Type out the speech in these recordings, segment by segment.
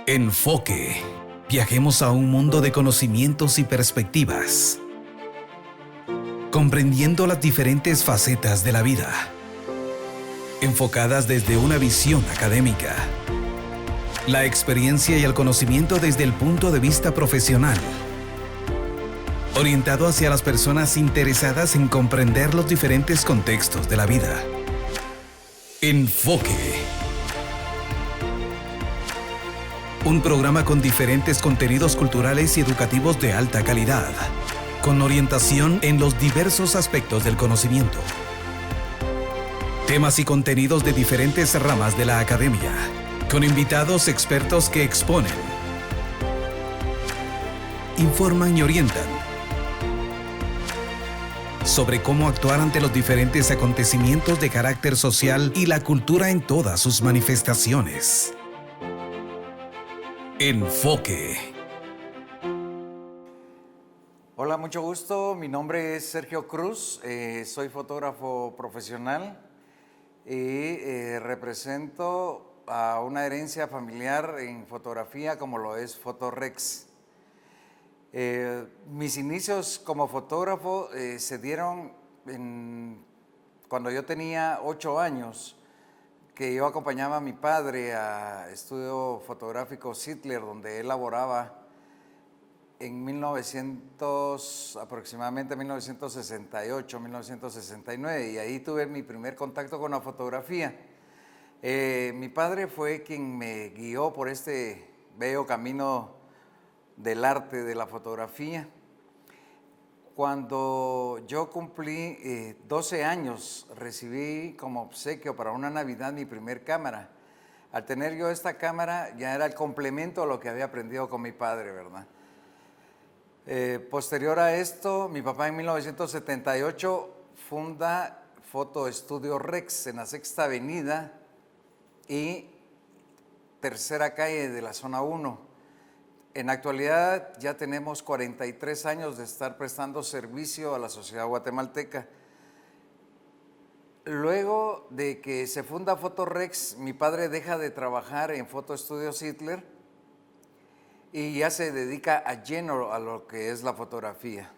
Enfoque. Viajemos a un mundo de conocimientos y perspectivas, comprendiendo las diferentes facetas de la vida, enfocadas desde una visión académica, la experiencia y el conocimiento desde el punto de vista profesional, orientado hacia las personas interesadas en comprender los diferentes contextos de la vida. Enfoque. Un programa con diferentes contenidos culturales y educativos de alta calidad, con orientación en los diversos aspectos del conocimiento. Temas y contenidos de diferentes ramas de la academia, con invitados expertos que exponen, informan y orientan sobre cómo actuar ante los diferentes acontecimientos de carácter social y la cultura en todas sus manifestaciones. Enfoque. Hola, mucho gusto. Mi nombre es Sergio Cruz, soy fotógrafo profesional y represento a una herencia familiar en fotografía como lo es Fotorex. Mis inicios como fotógrafo se dieron cuando yo tenía 8 años, que yo acompañaba a mi padre a estudio fotográfico Sittler, donde él laboraba en aproximadamente 1968, 1969, y ahí tuve mi primer contacto con la fotografía. Mi padre fue quien me guió por este bello camino del arte de la fotografía. Cuando yo cumplí 12 años, recibí como obsequio para una Navidad mi primer cámara. Al tener yo esta cámara, ya era el complemento a lo que había aprendido con mi padre, ¿verdad? Posterior a esto, mi papá en 1978 funda Foto Estudio Rex en la Sexta Avenida y Tercera Calle de la Zona 1. En la actualidad ya tenemos 43 años de estar prestando servicio a la sociedad guatemalteca. Luego de que se funda Fotorex, mi padre deja de trabajar en Foto Estudio Sittler y ya se dedica a lleno a lo que es la fotografía.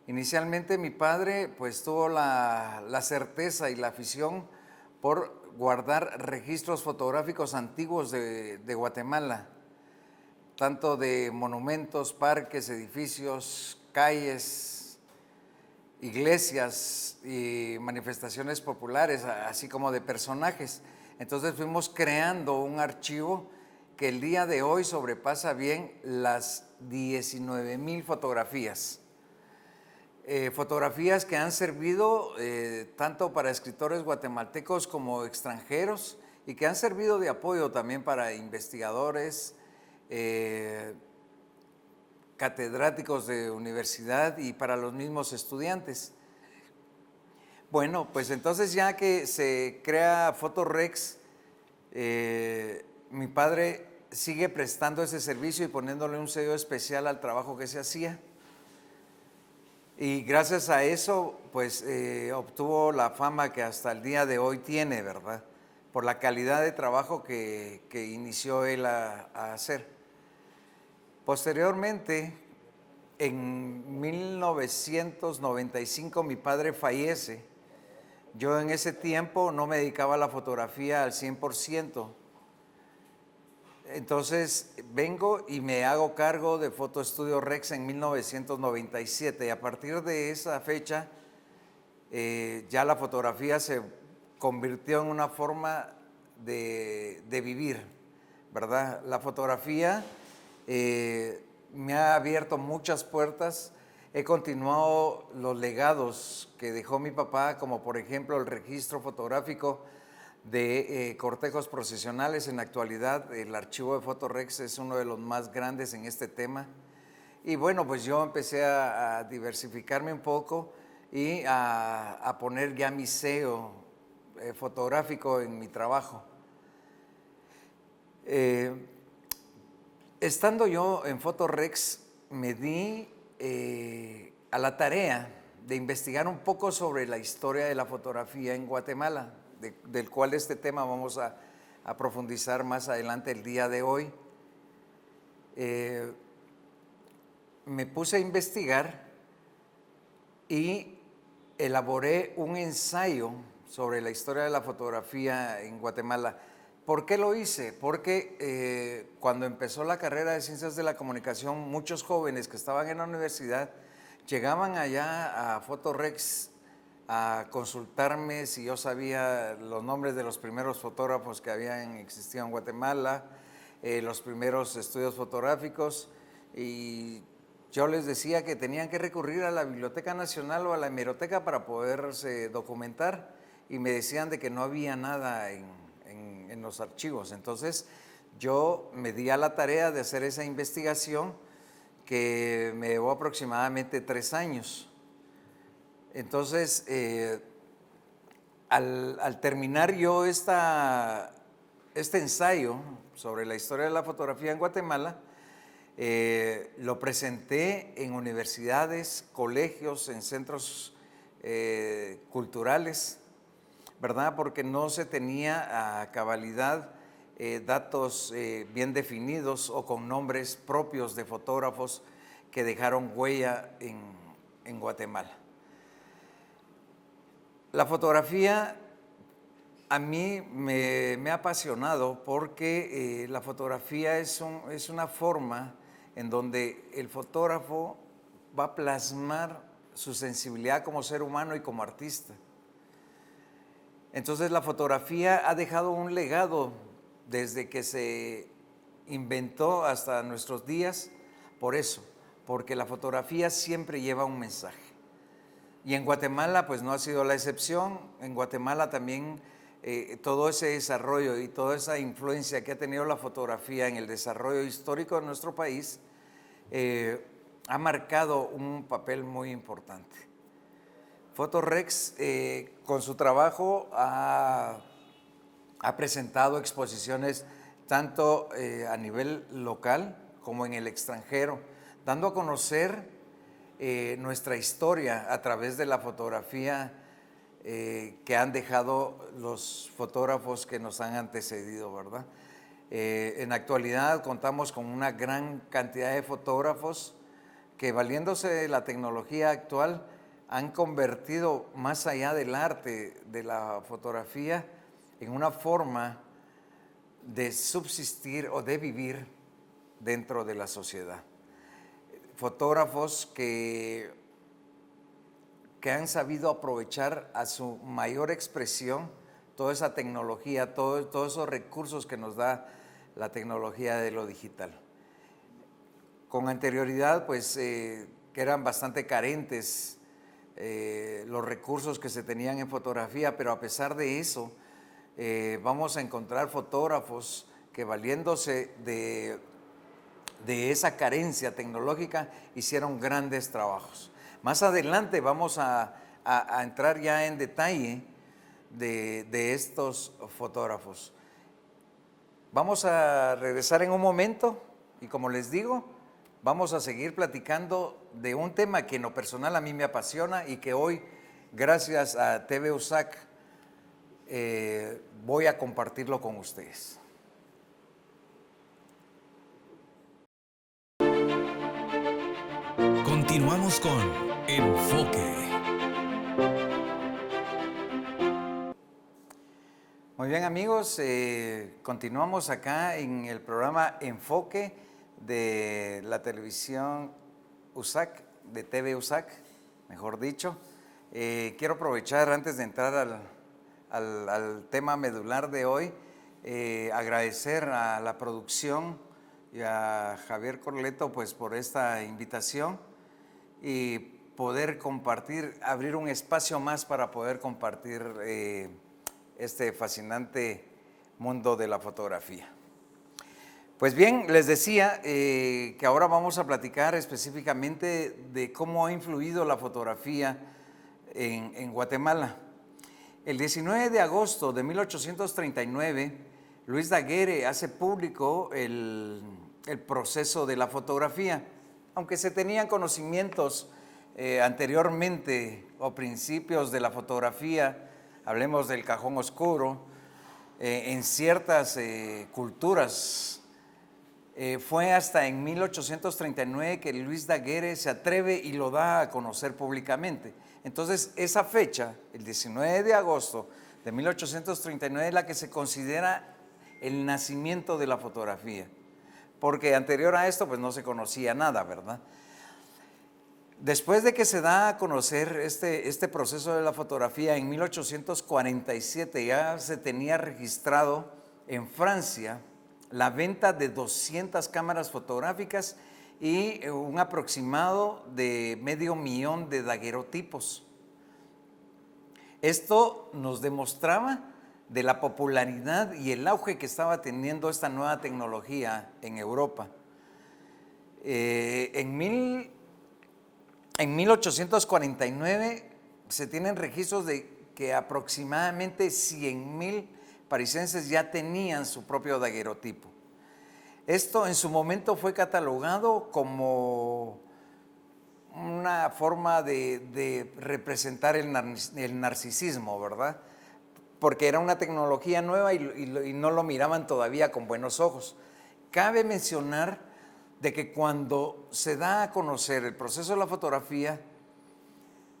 Inicialmente mi padre pues tuvo la certeza y la afición por guardar registros fotográficos antiguos de Guatemala, tanto de monumentos, parques, edificios, calles, iglesias y manifestaciones populares, así como de personajes. Entonces fuimos creando un archivo que el día de hoy sobrepasa bien las 19,000 fotografías. Fotografías que han servido tanto para escritores guatemaltecos como extranjeros y que han servido de apoyo también para investigadores, catedráticos de universidad y para los mismos estudiantes. Bueno, pues entonces ya que se crea Fotorex, mi padre sigue prestando ese servicio y poniéndole un sello especial al trabajo que se hacía. Y gracias a eso, pues obtuvo la fama que hasta el día de hoy tiene, ¿verdad? Por la calidad de trabajo que inició él a hacer. Posteriormente, en 1995, mi padre fallece. Yo en ese tiempo no me dedicaba a la fotografía al 100%. Entonces vengo y me hago cargo de Foto Estudio Rex en 1997 y a partir de esa fecha ya la fotografía se convirtió en una forma de vivir, ¿verdad? La fotografía me ha abierto muchas puertas. He continuado los legados que dejó mi papá, como por ejemplo el registro fotográfico de cortejos procesionales. En la actualidad el archivo de Fotorex es uno de los más grandes en este tema. Y bueno, pues yo empecé a diversificarme un poco y a poner ya mi sello fotográfico en mi trabajo. Estando yo en Fotorex, me di a la tarea de investigar un poco sobre la historia de la fotografía en Guatemala, del cual este tema vamos a a profundizar más adelante el día de hoy. Me puse a investigar y elaboré un ensayo sobre la historia de la fotografía en Guatemala. ¿Por qué lo hice? Porque cuando empezó la carrera de Ciencias de la Comunicación, muchos jóvenes que estaban en la universidad llegaban allá a Fotorex a consultarme si yo sabía los nombres de los primeros fotógrafos que habían existido en Guatemala, los primeros estudios fotográficos, y yo les decía que tenían que recurrir a la Biblioteca Nacional o a la Hemeroteca para poderse documentar, y me decían de que no había nada en los archivos. Entonces yo me di a la tarea de hacer esa investigación que me llevó aproximadamente 3 años. Entonces, al terminar yo este ensayo sobre la historia de la fotografía en Guatemala, lo presenté en universidades, colegios, en centros culturales, ¿verdad? Porque no se tenía a cabalidad datos bien definidos o con nombres propios de fotógrafos que dejaron huella en Guatemala. La fotografía a mí me ha apasionado porque la fotografía es una forma en donde el fotógrafo va a plasmar su sensibilidad como ser humano y como artista. Entonces la fotografía ha dejado un legado desde que se inventó hasta nuestros días, por eso, porque la fotografía siempre lleva un mensaje. Y en Guatemala pues no ha sido la excepción. En Guatemala también todo ese desarrollo y toda esa influencia que ha tenido la fotografía en el desarrollo histórico de nuestro país ha marcado un papel muy importante. Fotorex con su trabajo ha presentado exposiciones tanto a nivel local como en el extranjero, dando a conocer nuestra historia a través de la fotografía que han dejado los fotógrafos que nos han antecedido, ¿verdad? En la actualidad contamos con una gran cantidad de fotógrafos que, valiéndose de la tecnología actual, han convertido más allá del arte de la fotografía en una forma de subsistir o de vivir dentro de la sociedad. Fotógrafos que han sabido aprovechar a su mayor expresión toda esa tecnología, todos esos recursos que nos da la tecnología de lo digital. Con anterioridad, pues, que eran bastante carentes los recursos que se tenían en fotografía, pero a pesar de eso, vamos a encontrar fotógrafos que, valiéndose de esa carencia tecnológica, hicieron grandes trabajos. Más adelante vamos a entrar ya en detalle de estos fotógrafos. Vamos a regresar en un momento y, como les digo, vamos a seguir platicando de un tema que en lo personal a mí me apasiona y que hoy, gracias a TV USAC, voy a compartirlo con ustedes. Continuamos con Enfoque. Muy bien, amigos, continuamos acá en el programa Enfoque de la televisión USAC, de TV USAC, mejor dicho. Quiero aprovechar, antes de entrar al tema medular de hoy, agradecer a la producción y a Javier Corleto pues por esta invitación y poder compartir, abrir un espacio más para poder compartir este fascinante mundo de la fotografía. Pues bien, les decía que ahora vamos a platicar específicamente de cómo ha influido la fotografía en Guatemala. El 19 de agosto de 1839, Luis Daguerre hace público el proceso de la fotografía. Aunque se tenían conocimientos anteriormente o principios de la fotografía, hablemos del cajón oscuro, en ciertas culturas. Fue hasta en 1839 que Luis Daguerre se atreve y lo da a conocer públicamente. Entonces, esa fecha, el 19 de agosto de 1839, es la que se considera el nacimiento de la fotografía, porque anterior a esto pues no se conocía nada, ¿verdad? Después de que se da a conocer este proceso de la fotografía, en 1847 ya se tenía registrado en Francia la venta de 200 cámaras fotográficas y un aproximado de 500,000 de daguerrotipos. Esto nos demostraba de la popularidad y el auge que estaba teniendo esta nueva tecnología en Europa. En 1849 se tienen registros de que aproximadamente 100,000 parisenses ya tenían su propio daguerrotipo. Esto en su momento fue catalogado como una forma de representar el narcisismo, ¿verdad? Porque era una tecnología nueva y no lo miraban todavía con buenos ojos. Cabe mencionar de que cuando se da a conocer el proceso de la fotografía,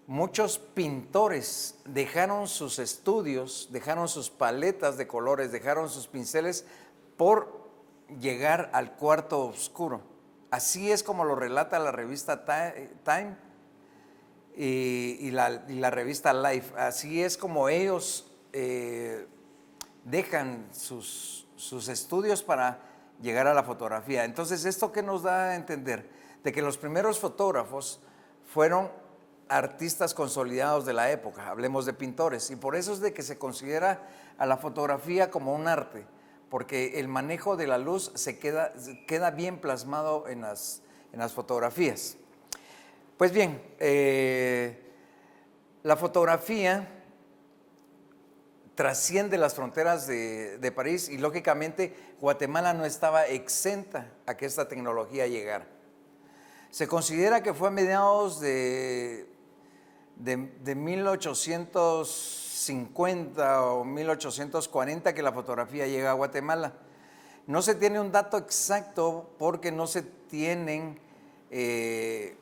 muchos pintores dejaron sus estudios, dejaron sus paletas de colores, dejaron sus pinceles por llegar al cuarto oscuro. Así es como lo relata la revista Time y la revista Life. Así es como ellos dejan sus estudios para llegar a la fotografía. Entonces, ¿esto qué nos da a entender? De que los primeros fotógrafos fueron artistas consolidados de la época, hablemos de pintores, y por eso es de que se considera a la fotografía como un arte, porque el manejo de la luz queda bien plasmado en las fotografías. Pues bien, la fotografía trasciende las fronteras de París y lógicamente Guatemala no estaba exenta a que esta tecnología llegara. Se considera que fue a mediados de 1850 o 1840 que la fotografía llega a Guatemala. No se tiene un dato exacto porque no se tienen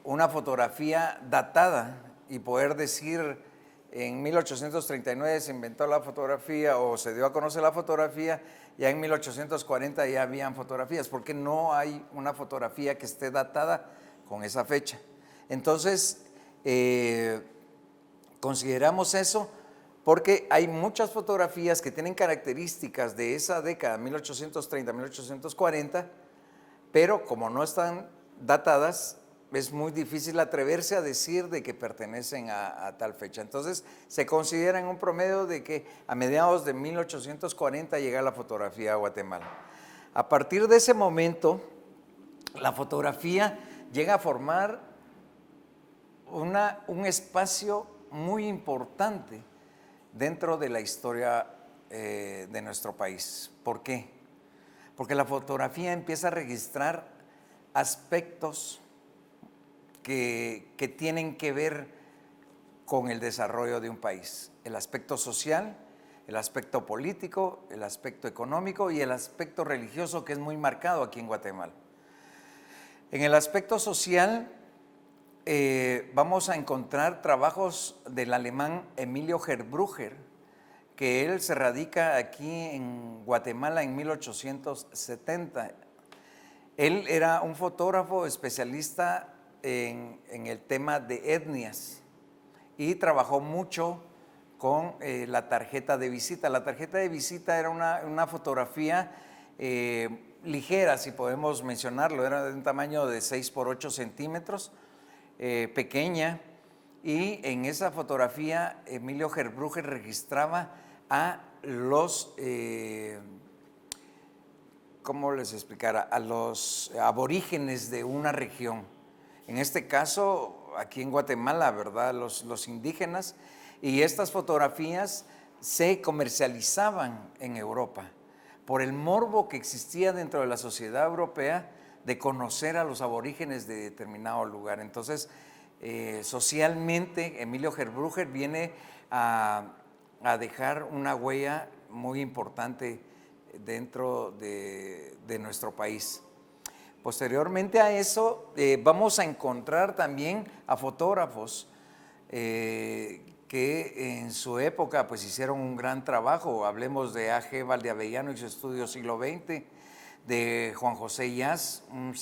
una fotografía datada y poder decir en 1839 se inventó la fotografía o se dio a conocer la fotografía, ya en 1840 ya habían fotografías, porque no hay una fotografía que esté datada con esa fecha. Entonces, consideramos eso porque hay muchas fotografías que tienen características de esa década, 1830, 1840, pero como no están datadas, es muy difícil atreverse a decir de que pertenecen a tal fecha. Entonces, se considera en un promedio de que a mediados de 1840 llega la fotografía a Guatemala. A partir de ese momento, la fotografía llega a formar un espacio muy importante dentro de la historia de nuestro país. ¿Por qué? Porque la fotografía empieza a registrar aspectos que tienen que ver con el desarrollo de un país. El aspecto social, el aspecto político, el aspecto económico y el aspecto religioso, que es muy marcado aquí en Guatemala. En el aspecto social vamos a encontrar trabajos del alemán Emilio Herbrugger, que él se radica aquí en Guatemala en 1870. Él era un fotógrafo especialista en el tema de etnias y trabajó mucho con la tarjeta de visita. La tarjeta de visita era una fotografía ligera, si podemos mencionarlo, era de un tamaño de 6 por 8 centímetros, pequeña, y en esa fotografía Emilio Herbrugger registraba a los ¿cómo les explicara? A los aborígenes de una región. En este caso, aquí en Guatemala, ¿verdad? Los indígenas. Y estas fotografías se comercializaban en Europa por el morbo que existía dentro de la sociedad europea de conocer a los aborígenes de determinado lugar. Entonces, socialmente, Emilio Herbrugger viene a dejar una huella muy importante dentro de nuestro país. Posteriormente a eso, vamos a encontrar también a fotógrafos que en su época pues hicieron un gran trabajo. Hablemos de A.G. Valdeavellano y su estudio siglo XX, de Juan José Yas, un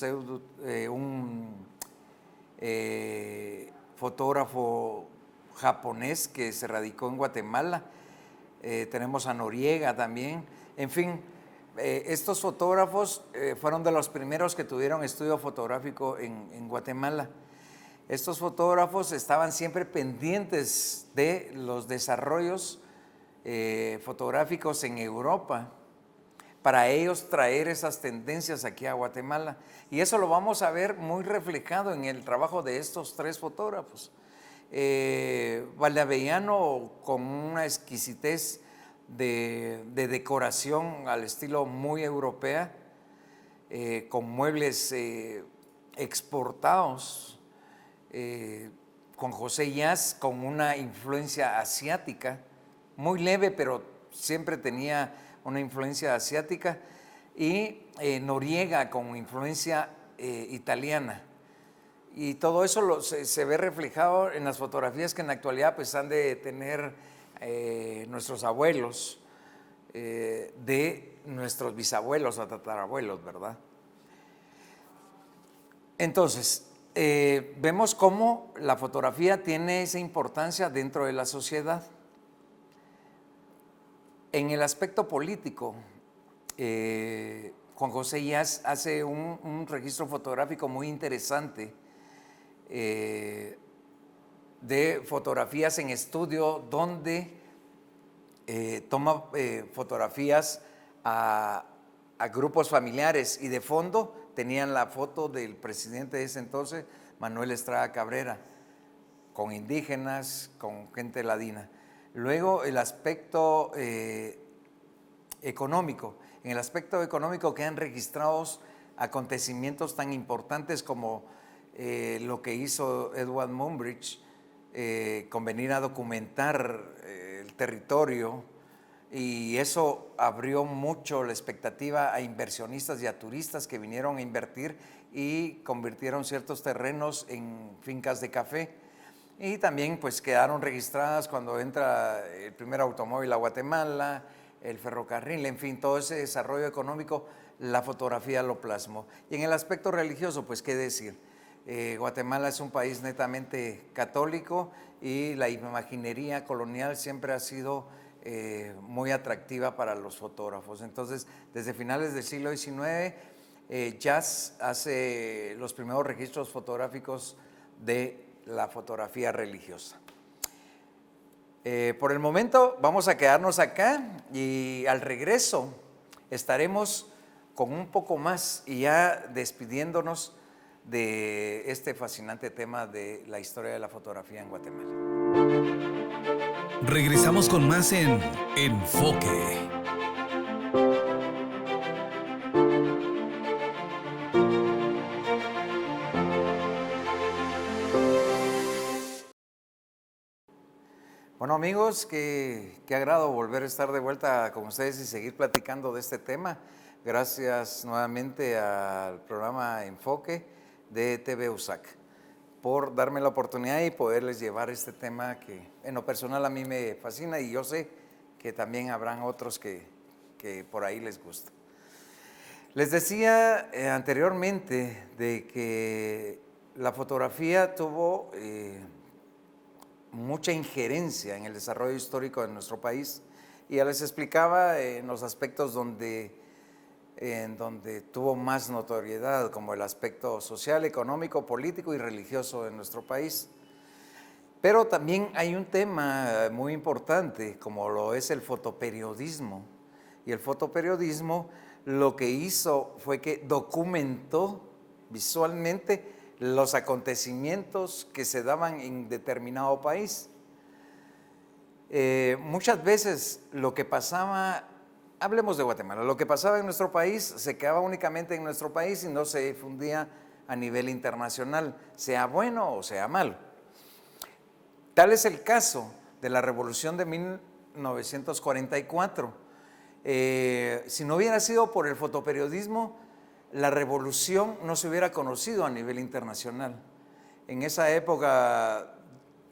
fotógrafo japonés que se radicó en Guatemala. Tenemos a Noriega también. En fin, estos fotógrafos fueron de los primeros que tuvieron estudio fotográfico en Guatemala. Estos fotógrafos estaban siempre pendientes de los desarrollos fotográficos en Europa, para ellos traer esas tendencias aquí a Guatemala. Y eso lo vamos a ver muy reflejado en el trabajo de estos tres fotógrafos. Valdeavellano, con una exquisitez de decoración al estilo muy europea, con muebles exportados. Con José Yas, con una influencia asiática, muy leve, pero siempre tenía una influencia asiática, y Noriega con influencia italiana. Y todo eso se ve reflejado en las fotografías que en la actualidad pues han de tener nuestros abuelos, de nuestros bisabuelos o tatarabuelos, ¿verdad? Entonces, vemos cómo la fotografía tiene esa importancia dentro de la sociedad. En el aspecto político, Juan José Yas hace un registro fotográfico muy interesante de fotografías en estudio, donde toma fotografías a grupos familiares, y de fondo tenían la foto del presidente de ese entonces, Manuel Estrada Cabrera, con indígenas, con gente ladina. Luego el aspecto económico. En el aspecto económico quedan registrados acontecimientos tan importantes como lo que hizo Edward Muybridge, con venir a documentar el territorio, y eso abrió mucho la expectativa a inversionistas y a turistas que vinieron a invertir y convirtieron ciertos terrenos en fincas de café. Y también pues quedaron registradas cuando entra el primer automóvil a Guatemala, el ferrocarril, en fin, todo ese desarrollo económico, la fotografía lo plasmó. Y en el aspecto religioso, pues qué decir, Guatemala es un país netamente católico, y la imaginería colonial siempre ha sido muy atractiva para los fotógrafos. Entonces, desde finales del siglo XIX, Yas hace los primeros registros fotográficos de la fotografía religiosa. Por el momento vamos a quedarnos acá, y al regreso estaremos con un poco más, y ya despidiéndonos de este fascinante tema de la historia de la fotografía en Guatemala. Regresamos con más en Enfoque. Bueno, amigos, qué agrado volver a estar de vuelta con ustedes y seguir platicando de este tema. Gracias nuevamente al programa Enfoque de TV USAC por darme la oportunidad y poderles llevar este tema que en lo personal a mí me fascina, y yo sé que también habrán otros que por ahí les gusta. Les decía anteriormente de que la fotografía tuvo mucha injerencia en el desarrollo histórico de nuestro país, y ya les explicaba en los aspectos donde tuvo más notoriedad, como el aspecto social, económico, político y religioso de nuestro país. Pero también hay un tema muy importante, como lo es el fotoperiodismo. Y el fotoperiodismo lo que hizo fue que documentó visualmente los acontecimientos que se daban en determinado país. Muchas veces lo que pasaba, hablemos de Guatemala, lo que pasaba en nuestro país se quedaba únicamente en nuestro país y no se difundía a nivel internacional, sea bueno o sea malo. Tal es el caso de la Revolución de 1944, Si no hubiera sido por el fotoperiodismo, la revolución no se hubiera conocido a nivel internacional. En esa época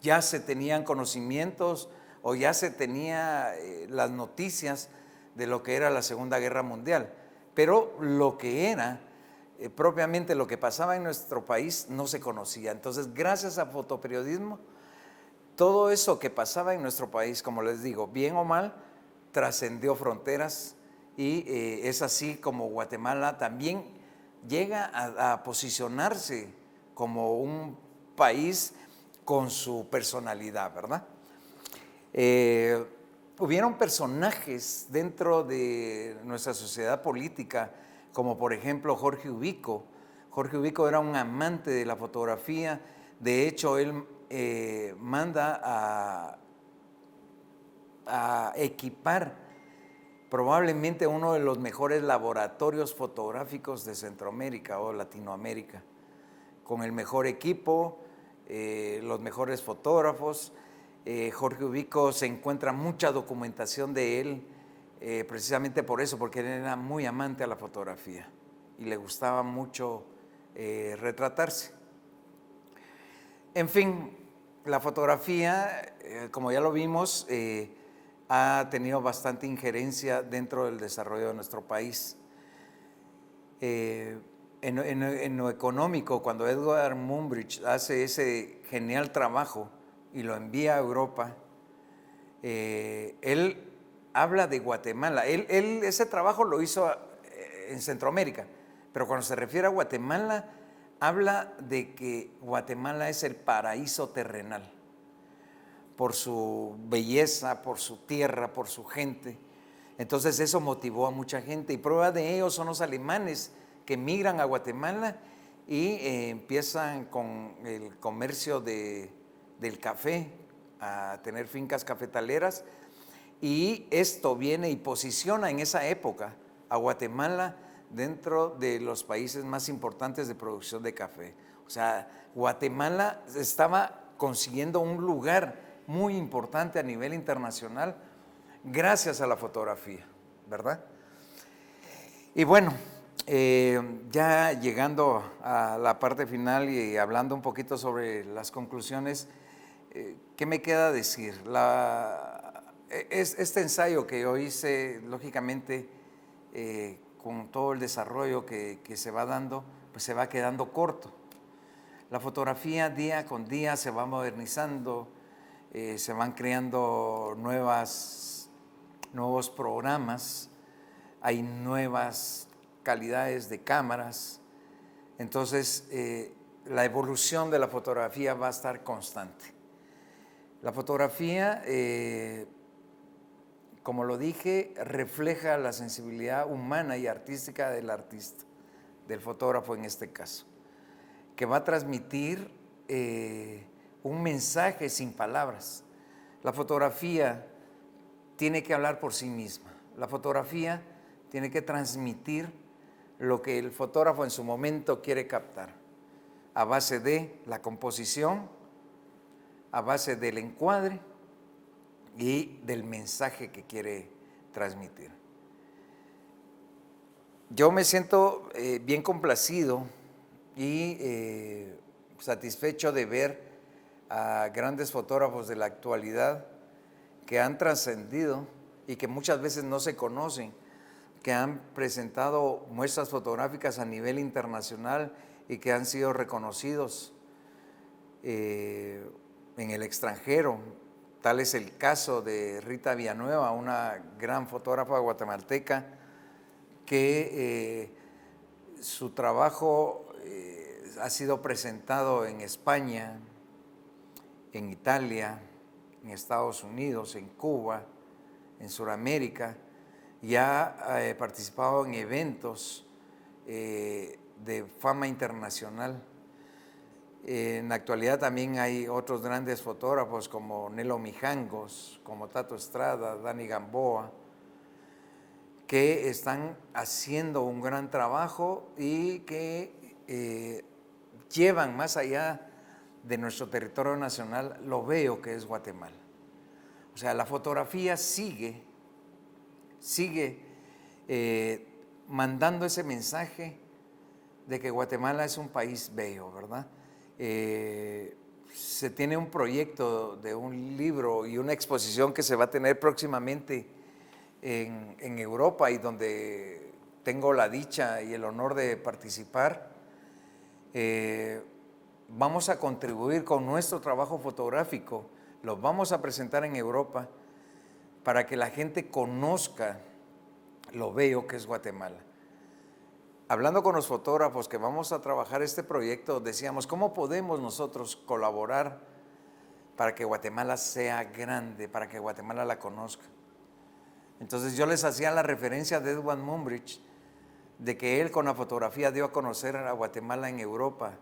ya se tenían conocimientos o ya se tenía las noticias de lo que era la Segunda Guerra Mundial, pero lo que era propiamente lo que pasaba en nuestro país no se conocía. Entonces, gracias al fotoperiodismo, todo eso que pasaba en nuestro país, como les digo, bien o mal, trascendió fronteras y es así como Guatemala también llega a posicionarse como un país con su personalidad, ¿verdad? Hubieron personajes dentro de nuestra sociedad política, como por ejemplo Jorge Ubico. Jorge Ubico era un amante de la fotografía. De hecho, él manda a equipar probablemente uno de los mejores laboratorios fotográficos de Centroamérica o Latinoamérica, con el mejor equipo, los mejores fotógrafos. Jorge Ubico, se encuentra mucha documentación de él, precisamente por eso, porque él era muy amante a la fotografía y le gustaba mucho retratarse. En fin, la fotografía, como ya lo vimos, ha tenido bastante injerencia dentro del desarrollo de nuestro país. En lo económico, cuando Edward Muybridge hace ese genial trabajo y lo envía a Europa, él habla de Guatemala. Él ese trabajo lo hizo en Centroamérica, pero cuando se refiere a Guatemala, habla de que Guatemala es el paraíso terrenal, por su belleza, por su tierra, por su gente. Entonces eso motivó a mucha gente, y prueba de ello son los alemanes que migran a Guatemala y empiezan con el comercio del café, a tener fincas cafetaleras, y esto viene y posiciona en esa época a Guatemala dentro de los países más importantes de producción de café. O sea, Guatemala estaba consiguiendo un lugar muy importante a nivel internacional gracias a la fotografía, ¿verdad? Y bueno, ya llegando a la parte final y hablando un poquito sobre las conclusiones, ¿qué me queda decir? Este ensayo que yo hice, lógicamente, con todo el desarrollo que se va dando, pues se va quedando corto. La fotografía día con día se va modernizando, se van creando nuevos programas, hay nuevas calidades de cámaras. Entonces, la evolución de la fotografía va a estar constante. La fotografía, como lo dije, refleja la sensibilidad humana y artística del artista, del fotógrafo en este caso, que va a transmitir un mensaje sin palabras. La fotografía tiene que hablar por sí misma. La fotografía tiene que transmitir lo que el fotógrafo en su momento quiere captar, a base de la composición, a base del encuadre y del mensaje que quiere transmitir. Yo me siento bien complacido y satisfecho de ver a grandes fotógrafos de la actualidad que han trascendido y que muchas veces no se conocen, que han presentado muestras fotográficas a nivel internacional y que han sido reconocidos en el extranjero. Tal es el caso de Rita Villanueva, una gran fotógrafa guatemalteca que su trabajo ha sido presentado en España, en Italia, en Estados Unidos, en Cuba, en Sudamérica, y ha participado en eventos de fama internacional. En la actualidad también hay otros grandes fotógrafos como Nelo Mijangos, como Tato Estrada, Dani Gamboa, que están haciendo un gran trabajo y que llevan más allá de nuestro territorio nacional lo bello que es Guatemala. O sea, la fotografía sigue mandando ese mensaje de que Guatemala es un país bello, ¿verdad? Se tiene un proyecto de un libro y una exposición que se va a tener próximamente en Europa, y donde tengo la dicha y el honor de participar. Vamos a contribuir con nuestro trabajo fotográfico, lo vamos a presentar en Europa para que la gente conozca lo bello que es Guatemala. Hablando con los fotógrafos que vamos a trabajar este proyecto, decíamos, ¿cómo podemos nosotros colaborar para que Guatemala sea grande, para que Guatemala la conozca? Entonces yo les hacía la referencia de Edward Muybridge, de que él con la fotografía dio a conocer a Guatemala en Europa,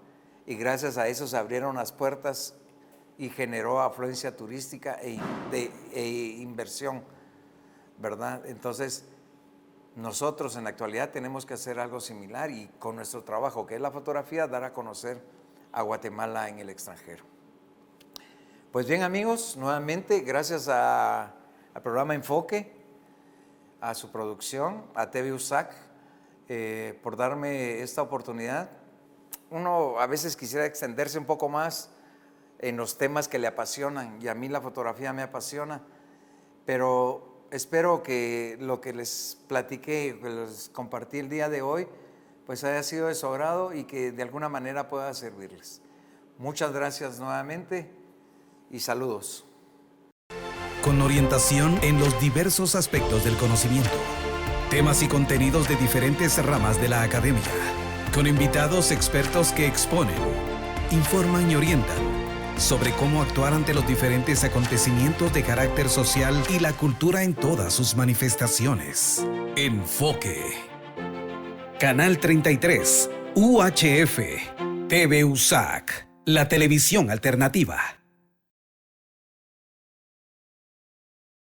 y gracias a eso se abrieron las puertas y generó afluencia turística e inversión, ¿verdad? Entonces nosotros en la actualidad tenemos que hacer algo similar, y con nuestro trabajo, que es la fotografía, dar a conocer a Guatemala en el extranjero. Pues bien, amigos, nuevamente gracias al programa Enfoque, a su producción, a TV USAC, por darme esta oportunidad. Uno a veces quisiera extenderse un poco más en los temas que le apasionan, y a mí la fotografía me apasiona, pero espero que lo que les platiqué, que les compartí el día de hoy, pues haya sido de su agrado y que de alguna manera pueda servirles. Muchas gracias nuevamente y saludos. Con orientación en los diversos aspectos del conocimiento, temas y contenidos de diferentes ramas de la academia, con invitados expertos que exponen, informan y orientan sobre cómo actuar ante los diferentes acontecimientos de carácter social y la cultura en todas sus manifestaciones. Enfoque. Canal 33, UHF, TV USAC, la televisión alternativa.